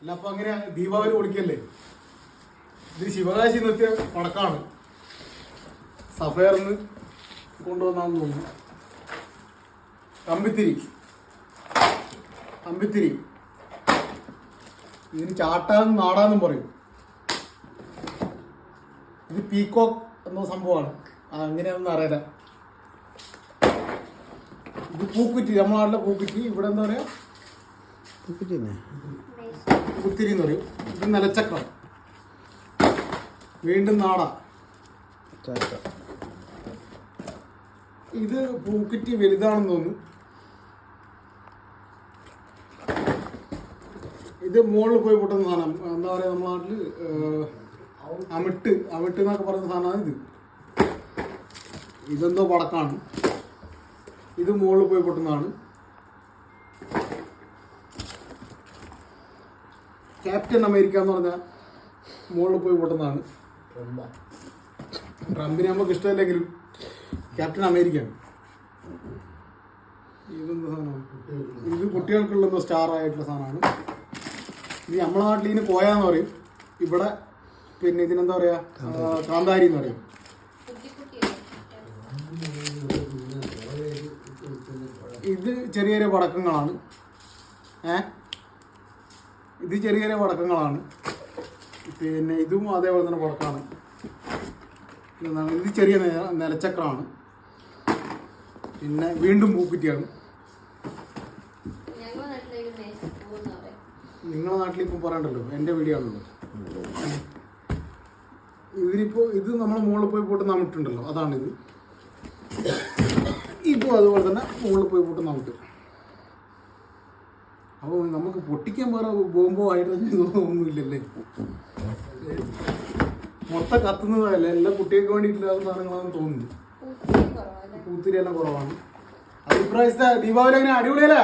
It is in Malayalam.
അല്ല അപ്പൊ അങ്ങനെ ദീപാവലി പൊളിക്കല്ലേ? ഇത് ശിവകാശി നിർത്തിയ പടക്കാണ്, സഫയർന്ന് കൊണ്ടുവന്നാന്ന് തോന്നുന്നു. കമ്പിത്തിരി കമ്പിത്തിരി, ഇതിന് ചാട്ടാന്നും നാടാന്നും പറയും. ഇത് പീക്കോക്ക് എന്ന സംഭവമാണ്, അങ്ങനെയാണെന്ന് അറിയില്ല. ഇത് പൂക്കുറ്റി, നമ്മുടെ നാട്ടിലെ പൂക്കുറ്റി. ഇവിടെ എന്താ പറയാ, കുത്തിരി എന്ന് പറയും. ഇത് നിലച്ചക്രം, വീണ്ടും നാട. ഇത് പൂക്കുറ്റി വലുതാണെന്ന് തോന്നുന്നു. ഇത് മുകളിൽ പോയി പൊട്ടുന്ന സാധനം, എന്താ പറയുക, നമ്മുടെ നാട്ടിൽ അമിട്ട് എന്നൊക്കെ പറയുന്ന സാധനമാണ് ഇത്. ഇതെന്തോ പടക്കാണ്. ഇത് മുകളിൽ പോയി പൊട്ടുന്നതാണ്. ക്യാപ്റ്റൻ അമേരിക്ക എന്ന് പറഞ്ഞാൽ മുകളിൽ പോയി പൊട്ടുന്നതാണ്. ട്രംപിനെ നമുക്ക് ഇഷ്ടമല്ലെങ്കിലും ക്യാപ്റ്റൻ അമേരിക്കയാണ്. ഇതെന്താ സാധനമാണ്? ഇത് കുട്ടികൾക്കുള്ള എന്തോ സ്റ്റാർ ആയിട്ടുള്ള സാധനമാണ്. ഇത് നമ്മളെ നാട്ടിൽ ഇതിന് കോയാന്ന് പറയും. ഇവിടെ പിന്നെ ഇതിനെന്താ പറയുക, കാന്താരി എന്ന് പറയും. ഇത് ചെറിയ ചെറിയ പടക്കങ്ങളാണ്. ഇത് ചെറിയ ചെറിയ പടക്കങ്ങളാണ്. പിന്നെ ഇതും അതേപോലെ തന്നെ പടക്കമാണ്. ഇത് ചെറിയ നിലച്ചക്രമാണ്. പിന്നെ വീണ്ടും പൂക്കുറ്റിയാണ്. നിങ്ങളുടെ നാട്ടിൽ ഇപ്പം പറയണ്ടല്ലോ, എൻ്റെ വീഡിയോ ആണല്ലോ. ഇതിനിപ്പോൾ ഇത് നമ്മൾ മുകളിൽ പോയി പൊട്ടുന്ന അമിട്ടുണ്ടല്ലോ, അതാണിത്. ഇതും അതുപോലെ തന്നെ മുകളിൽ പോയി പൊട്ടുന്ന അമിട്ട്. അപ്പോൾ നമുക്ക് പൊട്ടിക്കാൻ വേറെ ബോംബോ ആയിട്ട് ഒന്നുമില്ലല്ലേ, മൊത്തം കത്തുന്നതല്ല. എല്ലാ കുട്ടികൾക്ക് വേണ്ടിയിട്ടില്ലാത്ത സാധനങ്ങളാണെന്ന് തോന്നുന്നു. പൂത്തിരി എല്ലാം കുറവാണ്. അത് ഇപ്രാവശ്യത്തെ ദീപാവലി അങ്ങനെ അടിപൊളിയല്ലേ?